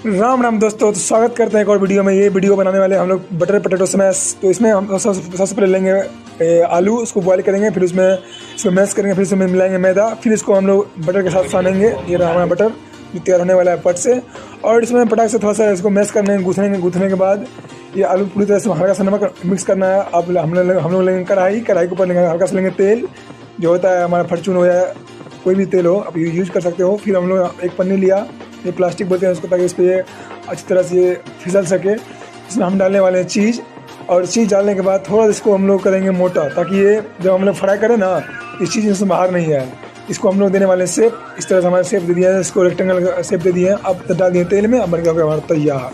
राम राम दोस्तों, तो स्वागत करते हैं एक और वीडियो में। ये वीडियो बनाने वाले हम लोग बटर पोटैटो स्मैश। तो इसमें हम सबसे पहले लेंगे आलू, उसको बॉईल करेंगे, फिर उसमें इसको मैश करेंगे, फिर इसमें मिलाएंगे मैदा, फिर इसको हम लोग बटर के साथ सानेंगे। ये रहा हमारा बटर जो तैयार होने वाला है पट से। और इसमें पटाख से थोड़ा सा इसको मैश करने गूँथने के बाद ये आलू पूरी तरह से हल्का सा नमक मिक्स करना है। अब हम लोग लेंगे कढ़ाई के ऊपर लेंगे हल्का सा लेंगे तेल, जो होता है हमारा फॉर्चून हो या कोई भी तेल हो, आप यूज़ कर सकते हो। फिर हम लोग एक पन्नी लिया, ये प्लास्टिक बोलते हैं उसको, ताकि इस पर ये अच्छी तरह से ये फिसल सके। इसमें हम डालने वाले हैं चीज़, और चीज़ डालने के बाद थोड़ा इसको हम लोग करेंगे मोटा, ताकि ये जब हम लोग फ्राई करें ना, इस चीज़ इसमें बाहर नहीं आए। इसको हम लोग देने वाले शेप, इस तरह से हमारे शेप दे दिया है, इसको रेक्टेंगल शेप दे दिए हैं। अब डाल दिए तेल में, अब बन गया हमारा तैयार।